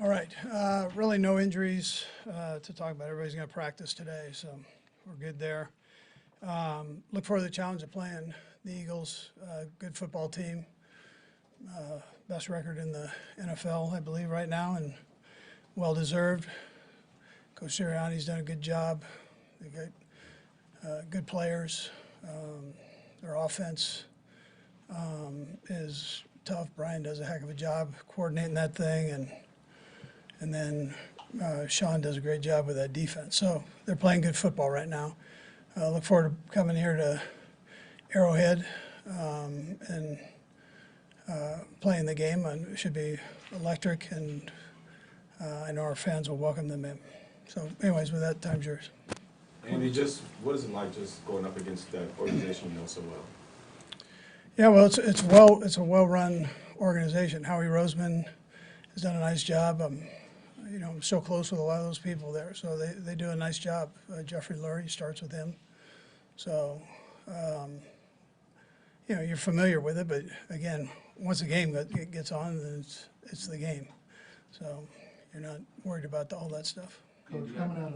All right, really no injuries to talk about. Everybody's going to practice today, so we're good there. Look forward to the challenge of playing the Eagles. Good football team, best record in the NFL, I believe, right now, and well-deserved. Coach Sirianni's done a good job. They got good players. Their offense is tough. Brian does a heck of a job coordinating that thing, and then Sean does a great job with that defense. So they're playing good football right now. Look forward to coming here to Arrowhead and playing the game. It should be electric, and I know our fans will welcome them in. So anyways, with that, time's yours. Andy, just what is it like just going up against that organization you know so well? Yeah, well, it's a well-run organization. Howie Roseman has done a nice job. I'm so close with a lot of those people there, so they do a nice job. Jeffrey Lurie starts with him, so you're familiar with it. But again, once the game gets on, then it's the game. So you're not worried about all that stuff. Coach, coming out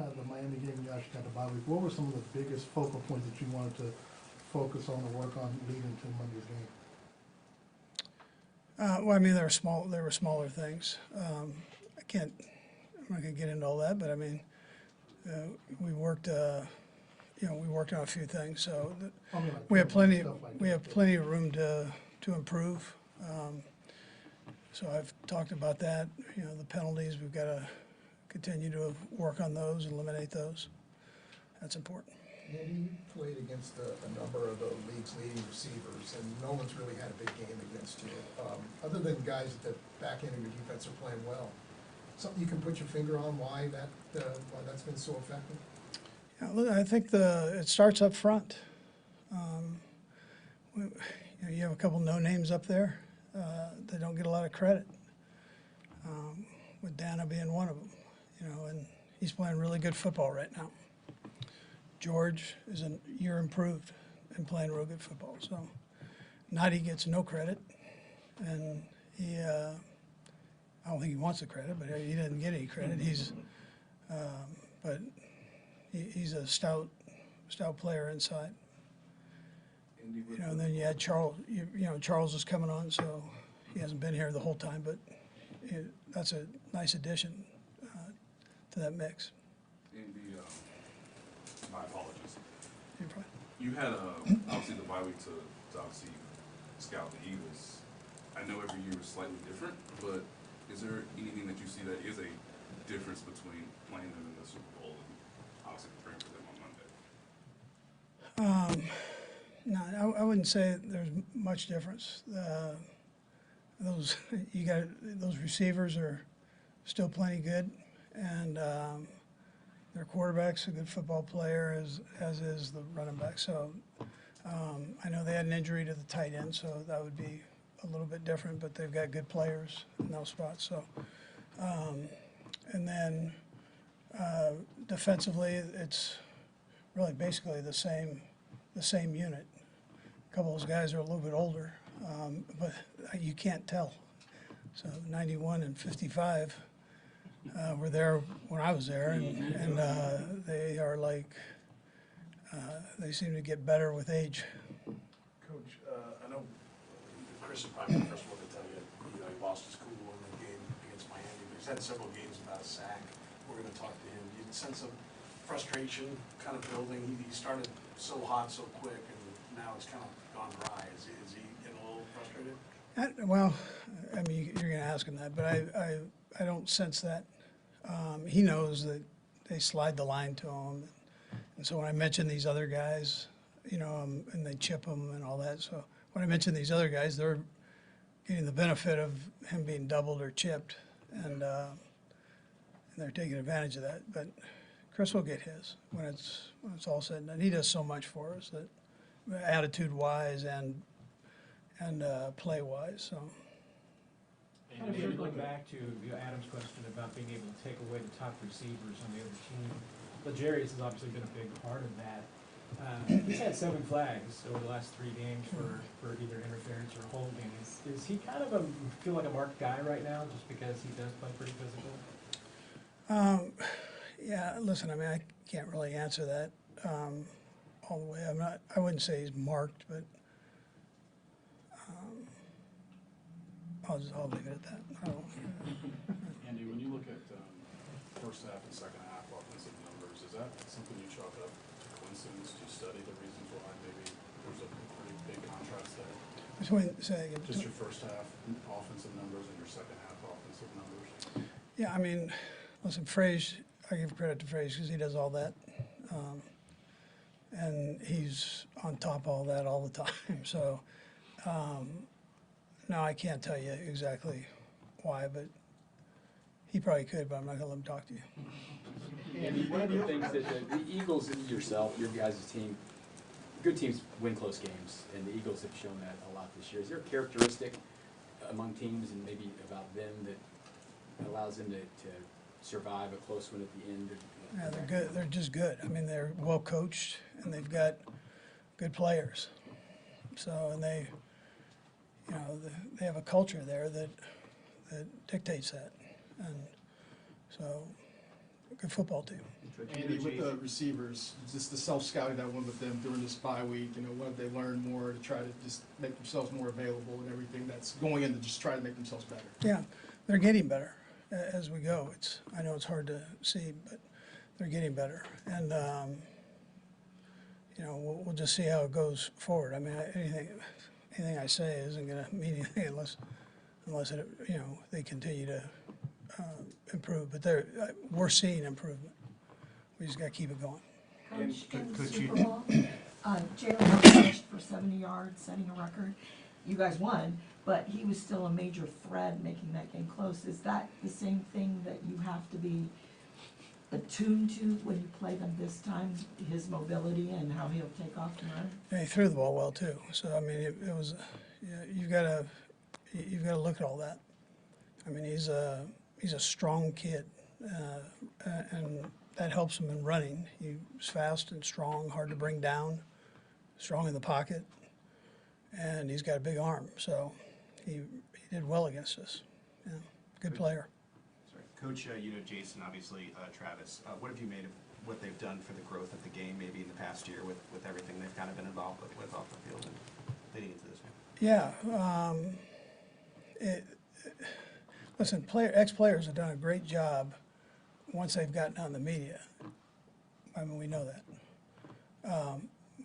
of the Miami game, you actually got the bye week. What were some of the biggest focal points that you wanted to focus on or work on leading to Monday's game? Well, I mean, they were smaller things. I'm not going to get into all that, but I mean, we worked on a few things. So we have plenty of room to improve. So I've talked about that. The penalties, we've got to continue to work on those, eliminate those. That's important. Andy played against a number of the league's leading receivers, and no one's really had a big game against you. Other than guys at the back end of your defense are playing well. Something you can put your finger on why that's been so effective? Yeah, look, I think it starts up front. You have a couple no names up there. They don't get a lot of credit. With Dana being one of them, and he's playing really good football right now. George is a year improved and playing real good football. So Nadi gets no credit, and I don't think he wants the credit, but he doesn't get any credit. He's a stout player inside. And then you had Charles. Charles is coming on, so he hasn't been here the whole time, but that's a nice addition to that mix. Andy, my apologies. You're fine. You had obviously the bye week to obviously scout the Eagles. I know every year is slightly different, but is there anything that you see that is a difference between playing them in the Super Bowl and obviously preparing for them on Monday? No, I wouldn't say there's much difference. Those receivers are still plenty good, and their quarterback's a good football player, as is the running back. So I know they had an injury to the tight end, so that would be a little bit different, but they've got good players in those spots. So, and then defensively, it's really basically the same unit. A couple of those guys are a little bit older, but you can't tell. So 91 and 55 were there when I was there, and they are like, they seem to get better with age. Coach, I know Chris is probably the first one to tell you, he lost his cool in the game against Miami, but he's had several games without a sack. We're going to talk to him. Do you sense some frustration kind of building? He started so hot so quick, and now it's kind of gone dry. Is he getting a little frustrated? Well, I mean, you're going to ask him that, but I don't sense that. He knows that they slide the line to him, and so when I mention these other guys, and they chip them and all that. So when I mention these other guys, they're getting the benefit of him being doubled or chipped, and they're taking advantage of that. But Chris will get his when it's all said and done. He does so much for us, that attitude-wise and play-wise. So. And circling back to Adam's question about being able to take away the top receivers on the other team, L'Jarius has obviously been a big part of that. He's had 7 flags over the last 3 games for either interference or holding. Is he kind of feel like a marked guy right now just because he does play pretty physical? Yeah, listen, I mean, I can't really answer that all the way. I wouldn't say he's marked, but I'll leave it at that. Andy, when you look at first half and second half offensive numbers, is that something you chalk up to coincidence? Do you study the reasons why maybe there's a pretty big contrast there? Say again. Just your first half offensive numbers and your second half offensive numbers? Yeah, I mean, listen, Fraze, I give credit to Fraze because he does all that. And he's on top of all that all the time. So, no, I can't tell you exactly why, but he probably could, but I'm not going to let him talk to you. And one of the things that the Eagles, yourself, your guys' team, good teams win close games, and the Eagles have shown that a lot this year. Is there a characteristic among teams and maybe about them that allows them to survive a close one at the end? Yeah, they're good. They're just good. I mean, they're well coached, and they've got good players. So, and they, you know, they have a culture there that dictates that, and so good football team. Andy, with the receivers, just the self-scouting that went with them during this bye week, you know, what have they learned more to try to just make themselves more available and everything that's going in to just try to make themselves better? Yeah, they're getting better as we go. I know it's hard to see, but they're getting better, and you know, we'll just see how it goes forward. I mean, anything I say isn't going to mean anything unless it, you know, they continue to improve. But we're seeing improvement. We just got to keep it going. Coach, in the Super Bowl, Jalen Hurts rushed for 70 yards, setting a record. You guys won, but he was still a major threat making that game close. Is that the same thing that you have to be attuned to when you play them this time, his mobility and how he'll take off and run? And he threw the ball well too. So I mean, it was. Yeah, you've got to look at all that. I mean, he's a strong kid, and that helps him in running. He's fast and strong, hard to bring down, strong in the pocket, and he's got a big arm. So he did well against us. Yeah, good player. Sorry. Coach, you know Jason, obviously Travis. What have you made of what they've done for the growth of the game maybe in the past year with everything they've kind of been involved with off the field and leading into this game? Yeah. Listen, ex-players have done a great job once they've gotten on the media. I mean, we know that.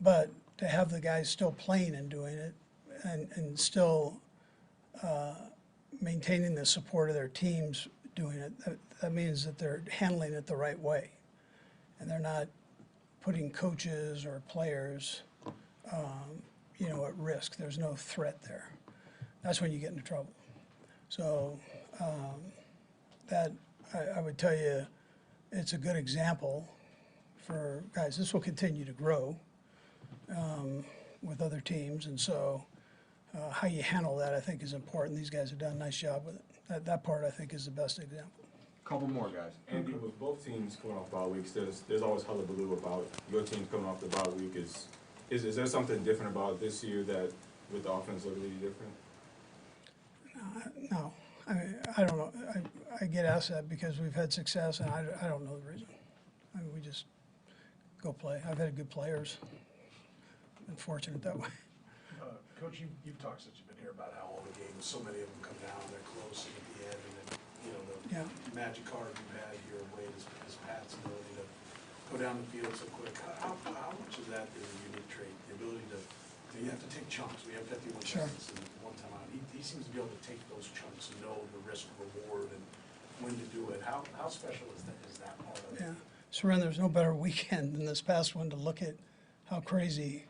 But to have the guys still playing and doing it and still maintaining the support of their teams doing it, that means that they're handling it the right way. And they're not putting coaches or players, you know, at risk. There's no threat there. That's when you get into trouble. So that I would tell you, it's a good example for guys. This will continue to grow with other teams, and so how you handle that, I think, is important. These guys have done a nice job with it. That part, I think, is the best example. Couple more guys. Andy, with both teams coming off bye weeks, there's always hullabaloo about your team coming off the bye week. Is there something different about this year that with the offense look really different? No, I mean, I don't know. I get asked that because we've had success, and I don't know the reason. I mean, we just go play. I've had good players. Been fortunate that way. Coach, you've talked since you've been here about how all the games, so many of them come down, they're close at the end, and then, you know, the magic card you've had here of late is Pat's ability to go down the field so quick. How much of that is a unique trait? The ability to you have to take chunks. We have 51 seconds and one time out. He seems to be able to take those chunks and know the risk reward and when to do it. How special is that part of it? Yeah, Seren, there's no better weekend than this past one to look at how crazy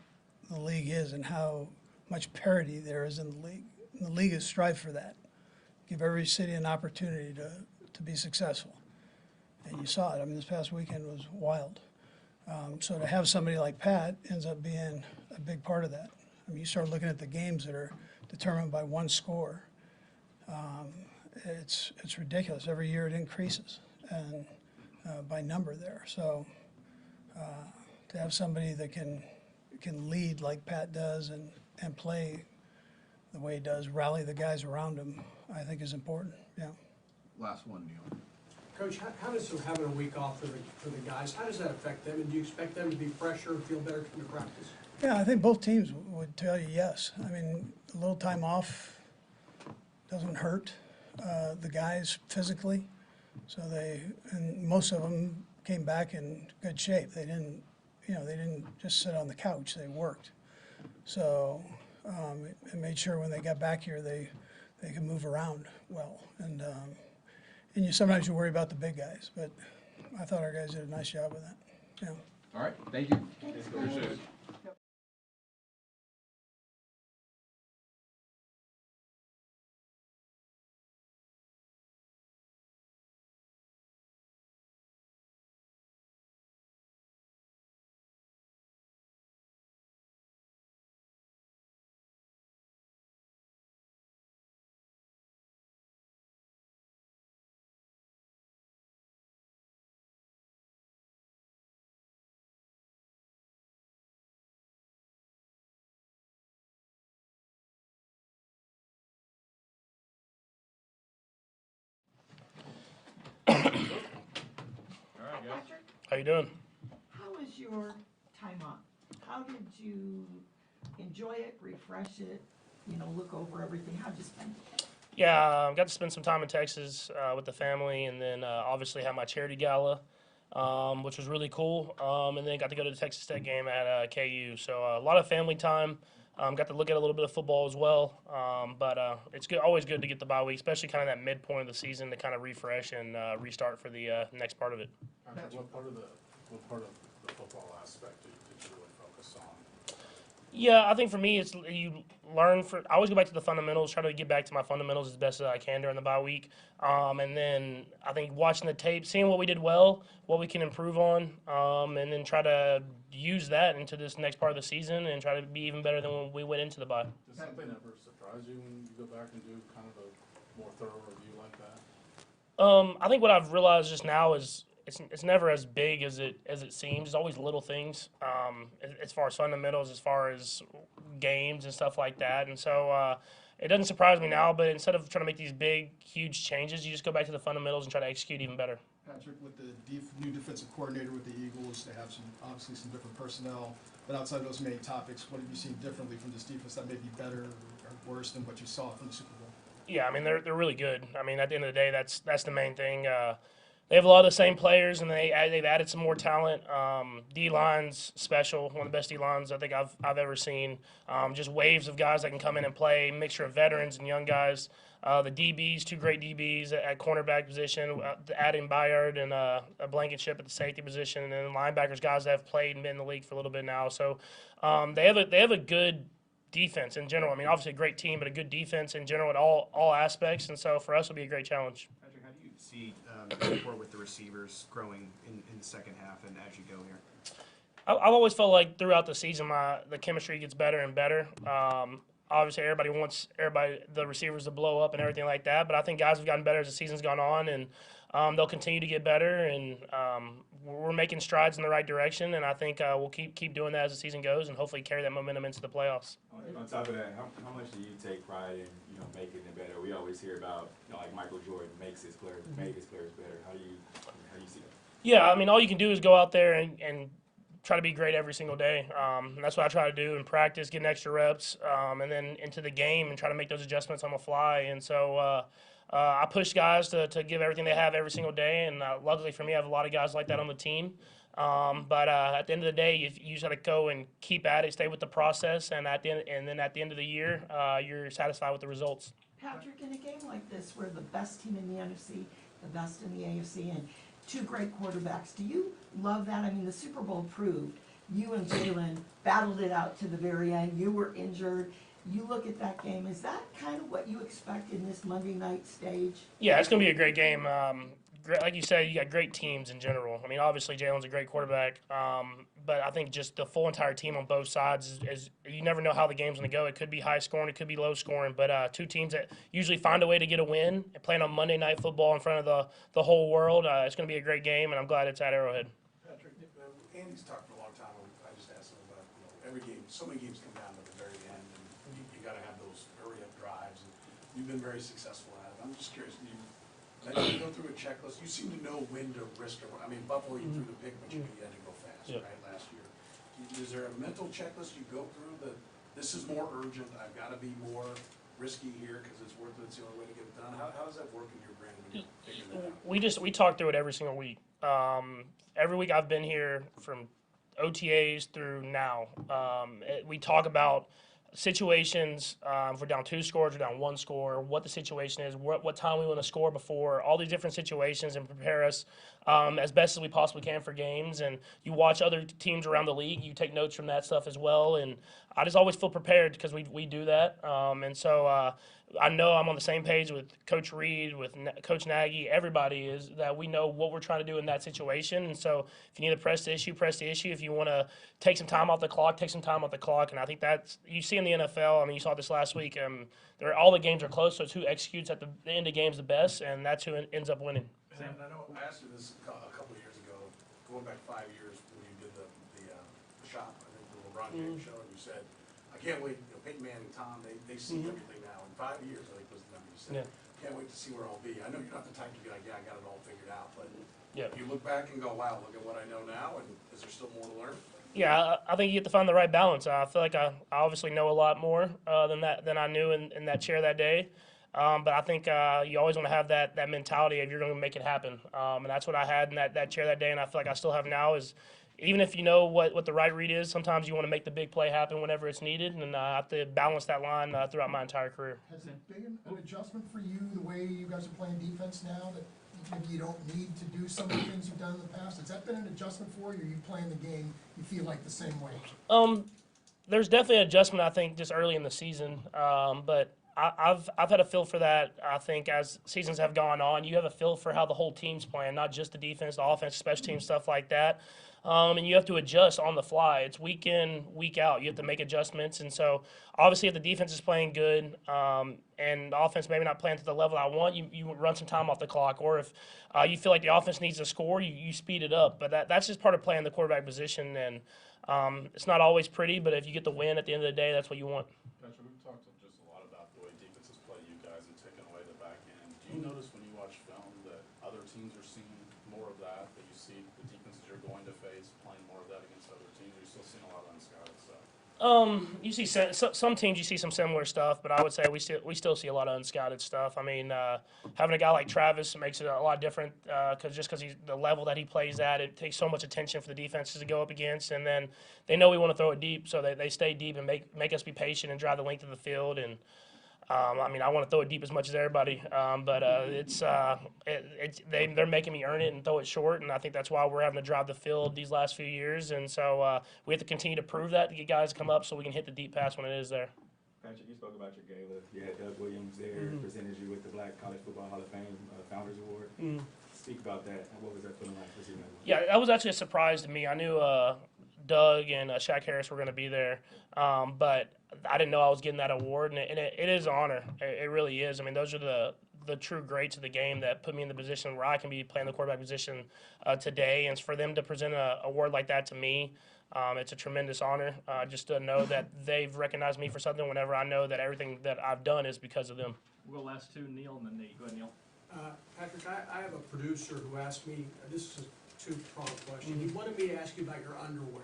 the league is and how much parity there is in the league. And the league has strived for that. Give every city an opportunity to be successful. And you saw it. I mean, this past weekend was wild. So to have somebody like Pat ends up being a big part of that. I mean, you start looking at the games that are determined by one score. It's ridiculous. Every year it increases and by number there. So to have somebody that can can lead like Pat does and play the way he does, rally the guys around him, I think is important, yeah. Last one, Neil. Coach, how does having a week off for the guys, how does that affect them? And do you expect them to be fresher and feel better coming to practice? Yeah, I think both teams would tell you yes. I mean, a little time off doesn't hurt the guys physically. So and most of them came back in good shape. They didn't just sit on the couch. They worked. So it made sure when they got back here, they could move around well. And sometimes you worry about the big guys, but I thought our guys did a nice job of that. Yeah. All right, thank you. Appreciate it. Patrick, How you doing? how was your time off? How did you enjoy it, refresh it, look over everything? How'd you spend it? Yeah, got to spend some time in Texas with the family, and then obviously had my charity gala, which was really cool. And then got to go to the Texas Tech game at KU. So a lot of family time. Got to look at a little bit of football as well. But it's always good to get the bye week, especially kind of that midpoint of the season to kind of refresh and restart for the next part of it. Patrick, what part of the football aspect did you really focus on? Yeah, I think for me, it's you learn. I always go back to the fundamentals, try to get back to my fundamentals as best as I can during the bye week. And then I think watching the tape, seeing what we did well, what we can improve on, and then try to use that into this next part of the season and try to be even better than when we went into the bye. Does something ever surprise you when you go back and do kind of a more thorough review like that? I think what I've realized just now is it's never as big as it seems. It's always little things, as far as fundamentals, as far as games and stuff like that. And so it doesn't surprise me now. But instead of trying to make these big, huge changes, you just go back to the fundamentals and try to execute even better. Patrick, with the new defensive coordinator with the Eagles, they have obviously some different personnel. But outside of those main topics, what have you seen differently from this defense that may be better or worse than what you saw from the Super Bowl? Yeah, I mean they're really good. I mean at the end of the day, that's the main thing. They have a lot of the same players, and they've added some more talent. D-line's special, one of the best D-lines I think I've ever seen. Just waves of guys that can come in and play, mixture of veterans and young guys. The DBs, two great DBs at cornerback position, adding Bayard and a Blankenship at the safety position, and then linebackers, guys that have played and been in the league for a little bit now. So they have a good defense in general. I mean, obviously a great team, but a good defense in general at all aspects. And so for us, it'll be a great challenge. Patrick, how do you see the rapport with the receivers growing in the second half and as you go here? I've always felt like throughout the season, the chemistry gets better and better. Obviously, everybody wants the receivers to blow up and everything like that. But I think guys have gotten better as the season's gone on, and they'll continue to get better. And we're making strides in the right direction. And I think we'll keep doing that as the season goes, and hopefully carry that momentum into the playoffs. On top of that, how much do you take pride in making it better? We always hear about like Michael Jordan makes his players better. How do you see that? Yeah, I mean, all you can do is go out there and try to be great every single day. And that's what I try to do in practice, getting extra reps, and then into the game and try to make those adjustments on the fly. And so I push guys to give everything they have every single day. And luckily for me, I have a lot of guys like that on the team. But at the end of the day, you just got to go and keep at it, stay with the process, and then at the end of the year, you're satisfied with the results. Patrick, in a game like this where the best team in the NFC, the best in the AFC, and two great quarterbacks, do you love that? I mean, the Super Bowl proved you and Jalen battled it out to the very end. You were injured. You look at that game. Is that kind of what you expect in this Monday night stage? Yeah, it's going to be a great game. Like you said, you got great teams in general. I mean, obviously Jalen's a great quarterback, but I think just the full entire team on both sides is you never know how the game's going to go. It could be high scoring, it could be low scoring, but two teams that usually find a way to get a win and playing on Monday Night Football in front of the whole world. It's going to be a great game, and I'm glad it's at Arrowhead. Patrick, Andy's talked for a long time. I just asked him about every game, so many games come down to the very end, and you gotta have those hurry-up drives, and you've been very successful at it. I'm just curious, do you go through a checklist? You seem to know when to risk, I mean, Buffalo, you threw the pick, but you had to go fast, Yep. right, last year. Is there a mental checklist you go through that this is more urgent, I've gotta be more risky here, cause it's worth it, it's the only way to get it done? How does that work in your brain when you're figuring that out? We talk through it every single week. Every week I've been here from OTAs through now. We talk about situations. If we're down 2 scores, we're down 1 score. What the situation is, what time we want to score before, all these different situations, and prepare us as best as we possibly can for games. And you watch other teams around the league. You take notes from that stuff as well. And I just always feel prepared because we do that. And so I know I'm on the same page with Coach Reid, with Coach Nagy. Everybody is that we know what we're trying to do in that situation. And so if you need to press the issue, press the issue. If you want to take some time off the clock, take some time off the clock. And I think that's you see in the NFL. I mean, you saw this last week. All the games are close, so it's who executes at the end of games the best, and that's who ends up winning. And I know I asked you this a couple of years ago, going back 5 years when you did the shop, I think the LeBron James show, and you said, I can't wait, Peyton Manning, Tom, they see everything now. In 5 years, I think was the number you said. Can't wait to see where I'll be. I know you're not the type to be like, yeah, I got it all figured out, but you look back and go, wow, look at what I know now, and is there still more to learn? Yeah, I think you have to find the right balance. I feel like I obviously know a lot more than I knew in that chair that day. But I think you always want to have that mentality of you're going to make it happen. And that's what I had in that chair that day, and I feel like I still have now is even if you know what the right read is, sometimes you want to make the big play happen whenever it's needed, and I have to balance that line throughout my entire career. Has it been an adjustment for you, the way you guys are playing defense now, that maybe you don't need to do some of the things you've done in the past? Has that been an adjustment for you, or are you playing the game, you feel like the same way? There's definitely an adjustment, I think, just early in the season. But I've had a feel for that. I think as seasons have gone on, you have a feel for how the whole team's playing, not just the defense, the offense, special teams, stuff like that. And you have to adjust on the fly. It's week in, week out. You have to make adjustments. And so, obviously, if the defense is playing good and the offense maybe not playing to the level I want, you run some time off the clock. Or if you feel like the offense needs to score, you speed it up. But that's just part of playing the quarterback position. And it's not always pretty, but if you get the win at the end of the day, that's what you want. Patrick, we've talked just a lot about the way defenses play you guys and taking away the back end. Do you notice when you watch film that other teams are seeing more of that you see the defenses you're going to face playing more of that against other teams? Or are you still seeing a lot of unscouted stuff? You see some teams, you see some similar stuff, but I would say we still see a lot of unscouted stuff. I mean, having a guy like Travis makes it a lot different because he's the level that he plays at, it takes so much attention for the defenses to go up against, and then they know we want to throw it deep, so they stay deep and make us be patient and drive the length of the field. And I mean, I want to throw it deep as much as everybody, but they're making me earn it and throw it short, and I think that's why we're having to drive the field these last few years, and so we have to continue to prove that to get guys to come up so we can hit the deep pass when it is there. Patrick, you spoke about your gala. You had Doug Williams there, presented you with the Black College Football Hall of Fame Founders Award. Speak about that. What was that feeling like for you? Yeah, that was actually a surprise to me. I knew Doug and Shaq Harris were going to be there, but I didn't know I was getting that award, and it is an honor. It really is. I mean, those are the true greats of the game that put me in the position where I can be playing the quarterback position today, and for them to present an award like that to me, it's a tremendous honor just to know that they've recognized me for something whenever I know that everything that I've done is because of them. We'll go last two, Neil, and then Nate. Go ahead, Neil. Patrick, I have a producer who asked me, this is a two-pronged question. He wanted me to ask you about your underwear.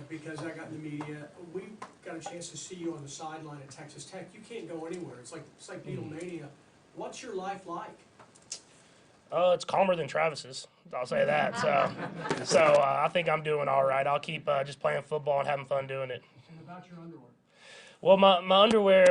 Because I got in the media, we got a chance to see you on the sideline at Texas Tech. You can't go anywhere. It's like Beatlemania. What's your life like? It's calmer than Travis's. I'll say that. So I think I'm doing all right. I'll keep just playing football and having fun doing it. And about your underwear? Well, my underwear,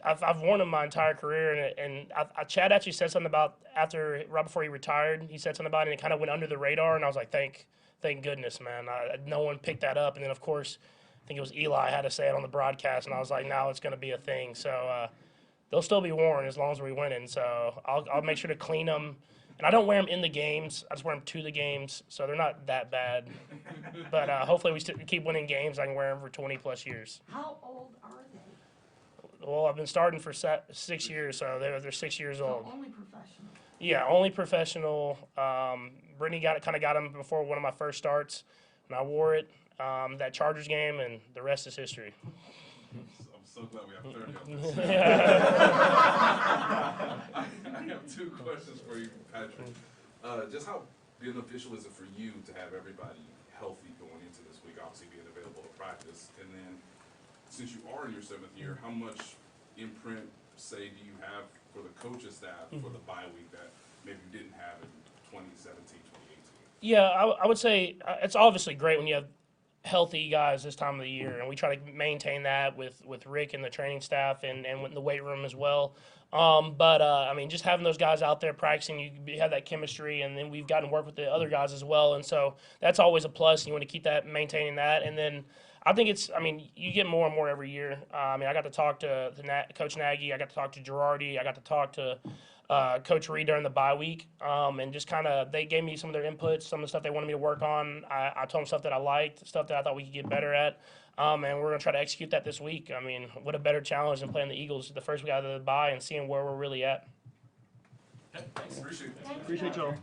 I've worn them my entire career, and Chad actually said something about right before he retired. He said something about it, and it kind of went under the radar, and I was like, thank goodness, man. No one picked that up, and then of course, I think it was Eli had to say it on the broadcast, and I was like, now it's going to be a thing. So they'll still be worn as long as we're winning. So I'll make sure to clean them. And I don't wear them in the games. I just wear them to the games, so they're not that bad. But hopefully we keep winning games. I can wear them for 20-plus years. How old are they? Well, I've been starting for 6 years, so they're 6 years old. So only professional? Yeah, only professional. Brittany got them before one of my first starts, and I wore it. that Chargers game, and the rest is history. I'm so glad we have 30 on this. I have two questions for you, Patrick. Just how beneficial is it for you to have everybody healthy going into this week, obviously being available to practice? And then, since you are in your 7th year, how much imprint, say, do you have for the coaching staff for the bye week that maybe you didn't have in 2017, 2018? Yeah, I would say it's obviously great when you have healthy guys this time of the year, and we try to maintain that with Rick and the training staff and in the weight room as well. But I mean, just having those guys out there practicing, you have that chemistry, and then we've gotten to work with the other guys as well, and so that's always a plus. You want to keep that, maintaining that, and then I think I mean, you get more and more every year. I mean, I got to talk to Coach Nagy, I got to talk to Girardi, I got to talk to Coach Reid during the bye week, and just kind of they gave me some of their inputs, some of the stuff they wanted me to work on. I told them stuff that I liked, stuff that I thought we could get better at, and we're going to try to execute that this week. I mean, what a better challenge than playing the Eagles the first week out of the bye and seeing where we're really at. Thanks. Appreciate it. Appreciate y'all.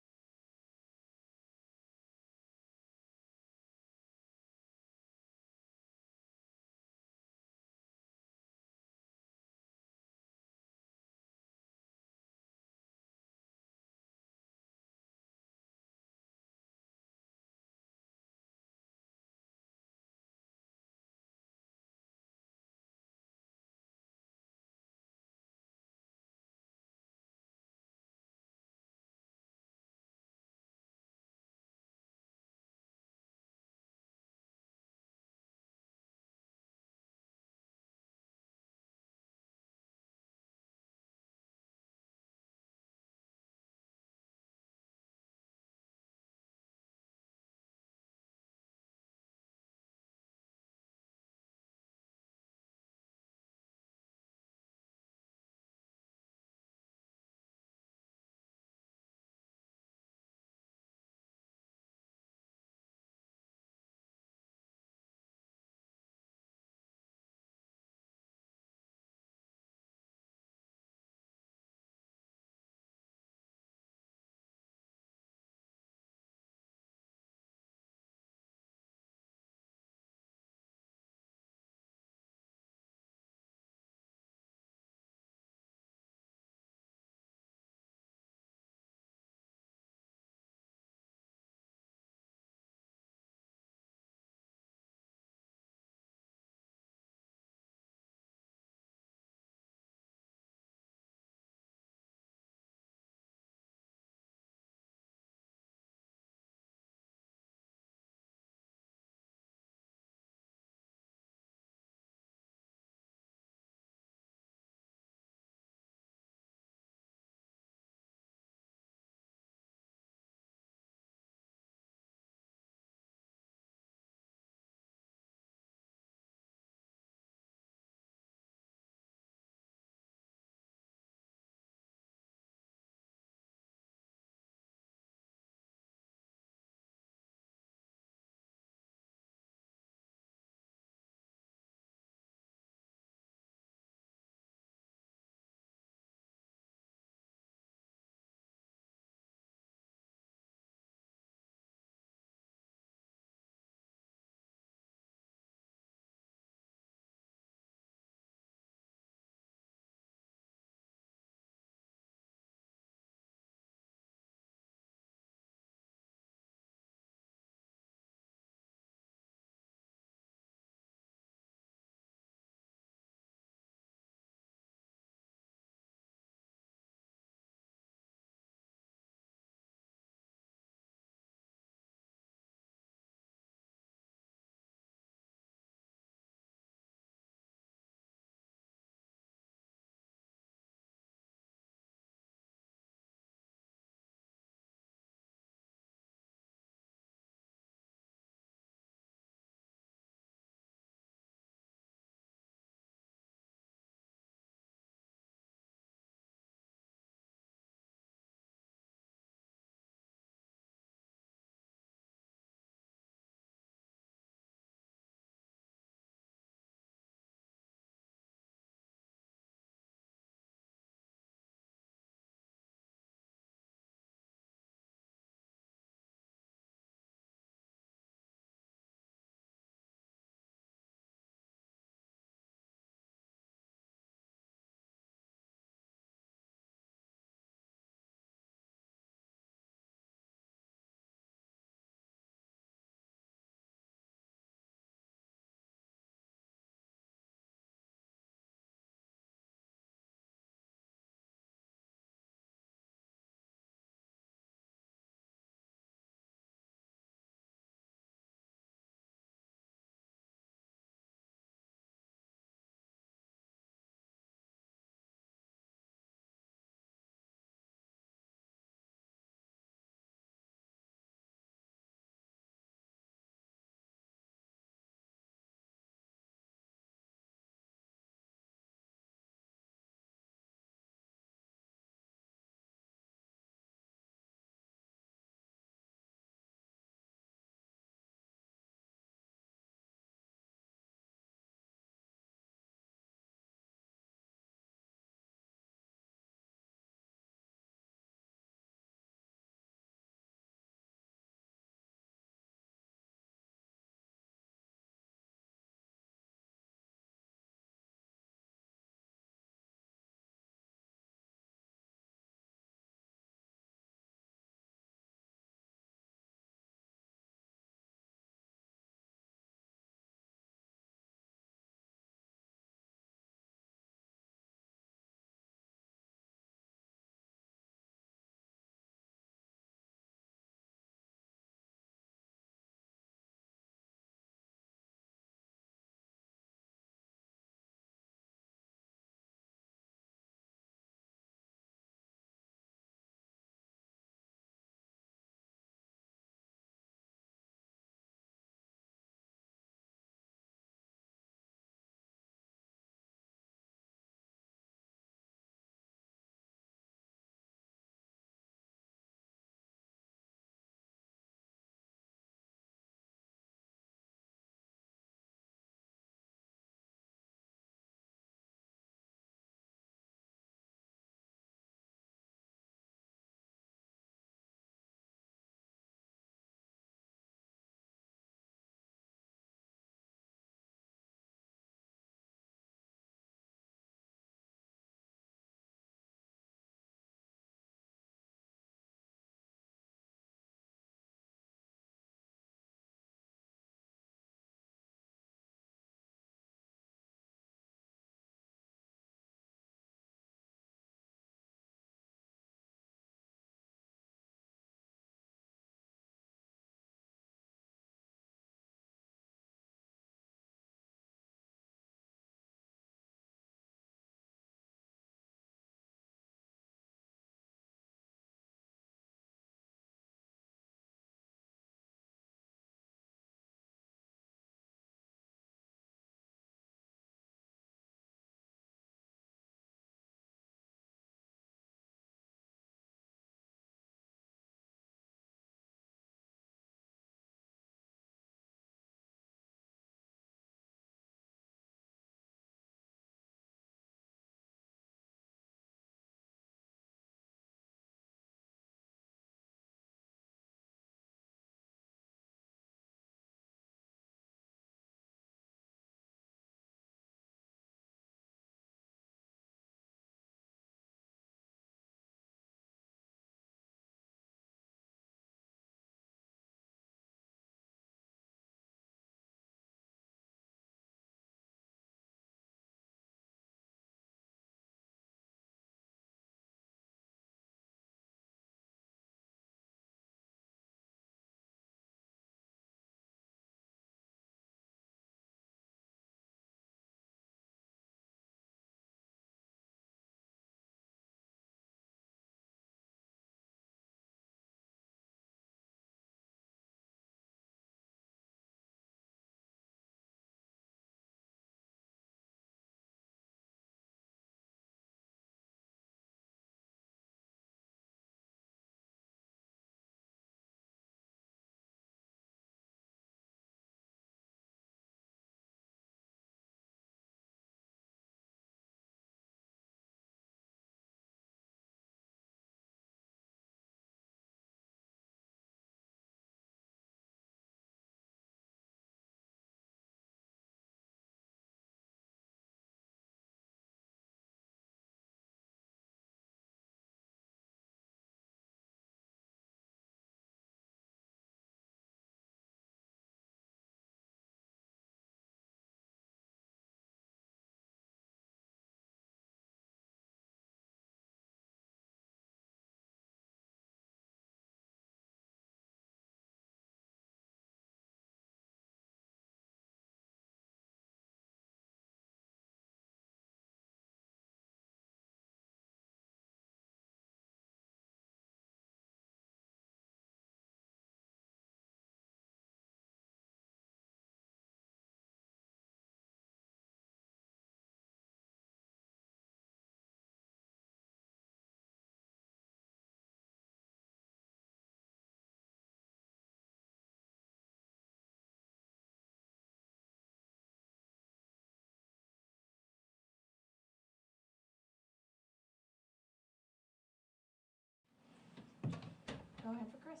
Go ahead for Chris.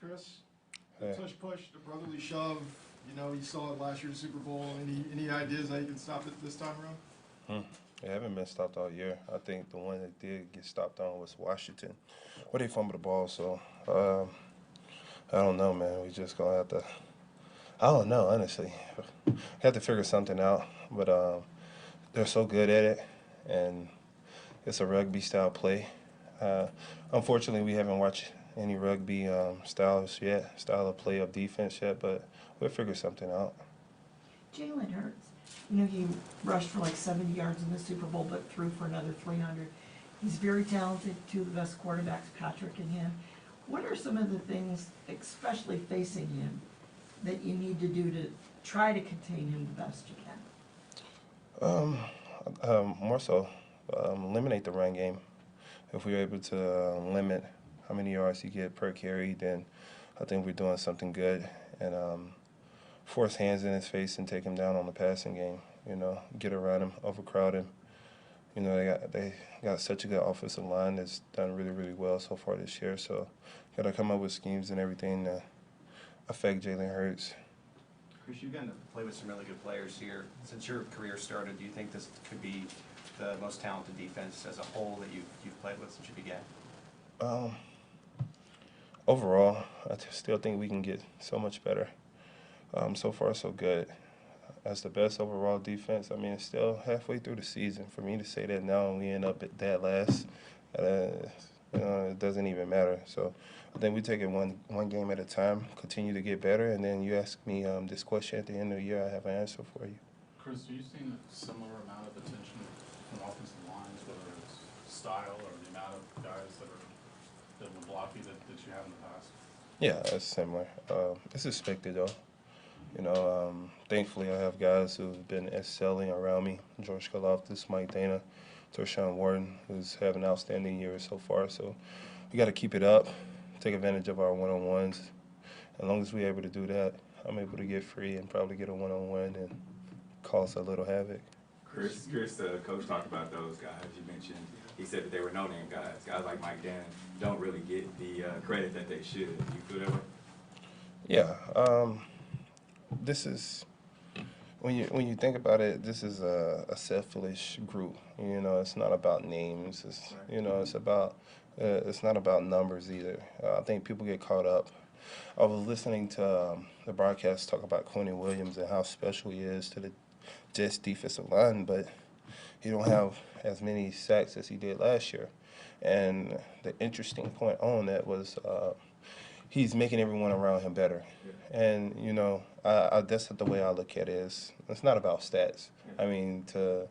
Chris, Hey. the push, the brotherly shove, you know, you saw it last year's Super Bowl. Any ideas how you can stop it this time around? They haven't been stopped all year. I think the one that did get stopped on was Washington, where they fumbled the ball. So I don't know, man. We just gonna have to. I don't know, honestly. We have to figure something out. But they're so good at it, and it's a rugby style play. Unfortunately, we haven't watched any rugby style of play of defense yet. But we'll figure something out. Jalen Hurts, you know, he rushed for like 70 yards in the Super Bowl, but threw for another 300. He's very talented, two of the best quarterbacks, Patrick and him. What are some of the things, especially facing him, that you need to do to try to contain him the best you can? More so, eliminate the run game. If we're able to limit how many yards he get per carry, then I think we're doing something good. And force hands in his face and take him down on the passing game. You know, get around him, overcrowd him. You know, they got such a good offensive line that's done really, really well so far this year. So, got to come up with schemes and everything to affect Jalen Hurts. Chris, you've gotten to play with some really good players here. Since your career started, do you think this could be the most talented defense as a whole that you've played with since you began? Overall, I still think we can get so much better. So far, so good. As the best overall defense, I mean, it's still halfway through the season. For me to say that now and we end up at that last, you know, it doesn't even matter. So I think we take it one game at a time, continue to get better, and then you ask me this question at the end of the year, I have an answer for you. Chris, are you seeing a similar amount of attention from offensive lines, whether it's style or the amount of guys that will block you that you have in the past? Yeah, it's similar. It's expected, though. You know, thankfully I have guys who've been excelling around me. George Karlaftis, Mike Dana, Tershawn Wharton, who's having an outstanding year so far. So we got to keep it up, take advantage of our one-on-ones. As long as we're able to do that, I'm able to get free and probably get a one-on-one and cause a little havoc. Chris, coach talked about those guys you mentioned. He said that they were no-name guys. Guys like Mike Dana don't really get the credit that they should. Do you feel that way? Yeah. This is when you think about it. This is a selfish group. You know, it's not about names. It's it's not about numbers either. I think people get caught up. I was listening to the broadcast talk about Quentin Williams and how special he is to the Jets defensive line, but he don't have as many sacks as he did last year. And the interesting point on that was he's making everyone around him better. And, you know, that's the way I look at it. It's not about stats. I mean, to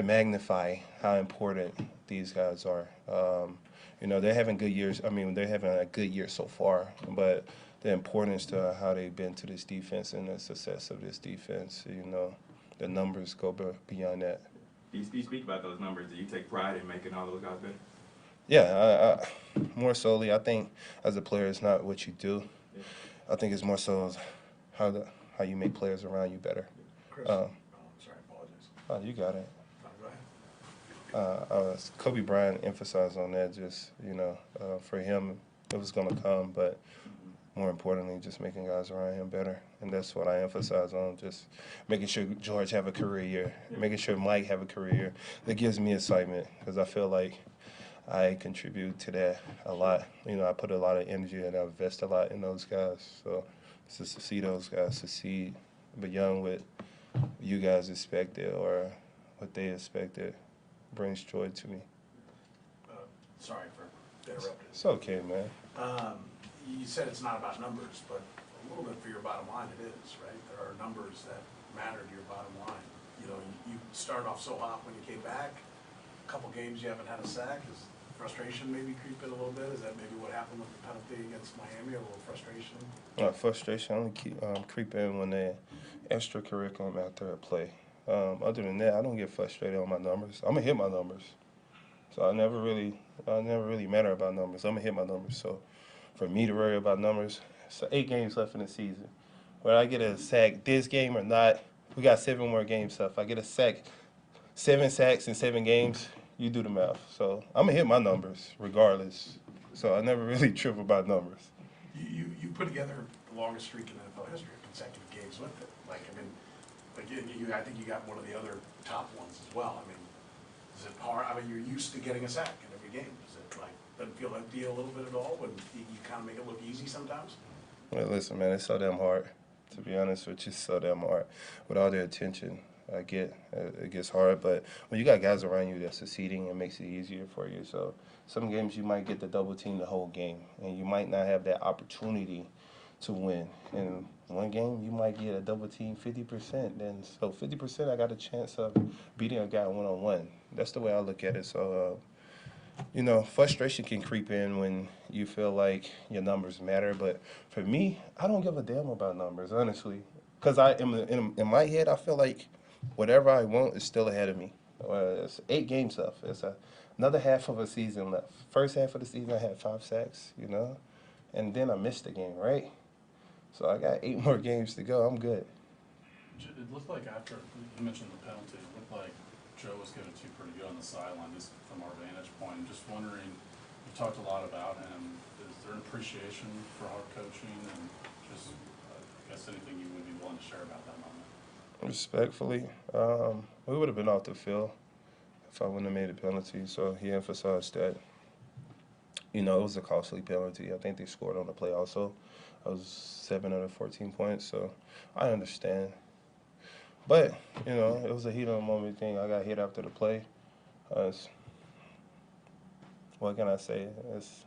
magnify how important these guys are. You know, they're having good years. I mean, they're having a good year so far, but the importance to how they've been to this defense and the success of this defense, you know, the numbers go beyond that. You speak about those numbers. Do you take pride in making all those guys better? Yeah, more solely, I think as a player, it's not what you do. I think it's more so how you make players around you better. Chris, sorry, I apologize. Oh, you got it. Go ahead. Kobe Bryant emphasized on that. Just for him, it was going to come, but more importantly, just making guys around him better, and that's what I emphasize on. Just making sure George have a career year, making sure Mike have a career year. That gives me excitement because I feel like I contribute to that a lot. You know, I put a lot of energy and I invest a lot in those guys. So just to see those guys succeed beyond what you guys expected or what they expected brings joy to me. Sorry for interrupting. It's okay, man. You said it's not about numbers, but a little bit for your bottom line it is, right? There are numbers that matter to your bottom line. You know, you started off so hot when you came back. A couple games you haven't had a sack. Is frustration maybe creeping a little bit? Is that maybe what happened with the penalty against Miami? A little frustration? Frustration only creep in when the extracurricular out there play. Other than that, I don't get frustrated on my numbers. I'm gonna hit my numbers, so I never really matter about numbers. I'm gonna hit my numbers. So for me to worry about numbers, so 8 games left in the season. Whether I get a sack this game or not, we got 7 more games left. If I get a sack, 7 sacks in 7 games, You do the math. So I'm gonna hit my numbers regardless. So I never really trip about numbers. You put together the longest streak in NFL history of consecutive games with it. Like, I mean, I think you got one of the other top ones as well. I mean, is it hard? I mean, you're used to getting a sack in every game. Is it like, doesn't feel empty a little bit at all when you kind of make it look easy sometimes? Well, listen, man, it's so damn hard. To be honest with you, it's so damn hard. With all the attention I get, it gets hard. But when you got guys around you that's succeeding, it makes it easier for you. So some games you might get the double team the whole game, and you might not have that opportunity to win. In one game, you might get a double team 50%. Then so 50%, I got a chance of beating a guy one-on-one. That's the way I look at it. So, you know, frustration can creep in when you feel like your numbers matter. But for me, I don't give a damn about numbers, honestly. Because in my head, I feel like whatever I want is still ahead of me. It's 8 games left. It's another half of a season left. First half of the season, I had 5 sacks, you know. And then I missed the game, right? So I got 8 more games to go. I'm good. It looked like after you mentioned the penalty, it looked like Joe was giving it to you pretty good on the sideline, just from our vantage point. I'm just wondering, you talked a lot about him. Is there an appreciation for hard coaching and just, I guess, anything you would be willing to share about that moment? Respectfully, we would have been off the field if I wouldn't have made a penalty. So he emphasized that, you know, it was a costly penalty. I think they scored on the play also. I was 7 out of 14 points, so I understand. But, you know, it was a heat of the moment thing. I got hit after the play. What can I say? It's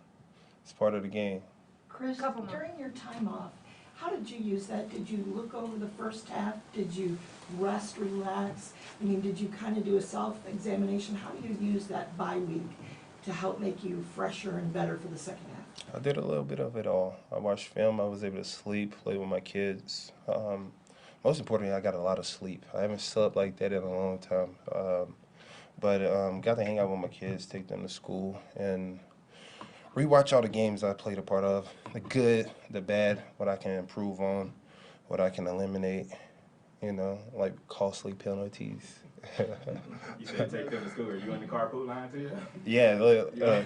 part of the game. Chris, during your time off, how did you use that? Did you look over the first half? Did you rest, relax? I mean, did you kind of do a self-examination? How do you use that bye week to help make you fresher and better for the second half? I did a little bit of it all. I watched film. I was able to sleep, play with my kids. Most importantly, I got a lot of sleep. I haven't slept like that in a long time. But got to hang out with my kids, take them to school, and rewatch all the games I played a part of. The good, the bad, what I can improve on, what I can eliminate, you know, like costly penalties. You said take them to school. Are you in the carpool line too? Yeah,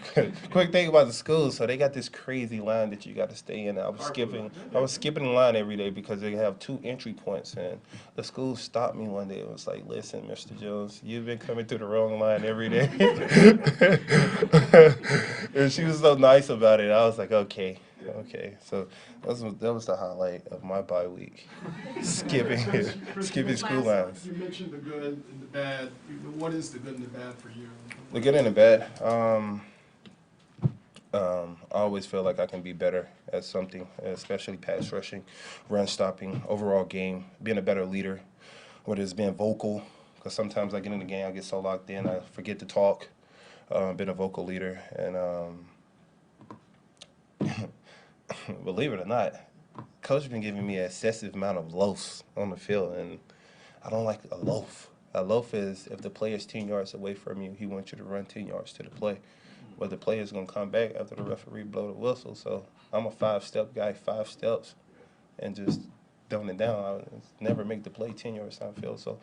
quick thing about the school. So they got this crazy line that you got to stay in. I was skipping the line every day because they have 2 entry points. And the school stopped me one day. It was like, listen, Mr. Jones, you've been coming through the wrong line every day. And she was so nice about it. I was like, okay. So that was the highlight of my bye week. skipping school lines. You mentioned the good and the bad. What is the good and the bad for you? The good and the bad. I always feel like I can be better at something, especially pass rushing, run stopping, overall game, being a better leader, whether it's being vocal, because sometimes I get in the game, I get so locked in, I forget to talk, being a vocal leader, and believe it or not, coach been giving me an excessive amount of loafs on the field, and I don't like a loaf. A loaf is if the player's 10 yards away from you, he wants you to run 10 yards to the play. But the player's going to come back after the referee blow the whistle. So I'm a 5-step guy, 5 steps, and just dumb it down. I never make the play 10 yards downfield. So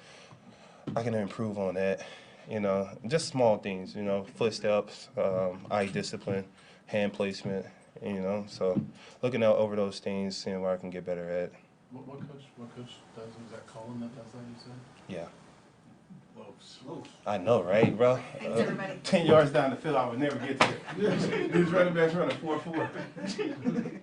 I can improve on that. You know, just small things, you know, footsteps, eye discipline, hand placement, you know. So looking out over those things, seeing where I can get better at. What coach does, is that Colin that does that, you said? Yeah. Loafs. I know, right, bro? 10 yards down the field, I would never get to it. These running backs running 4-4.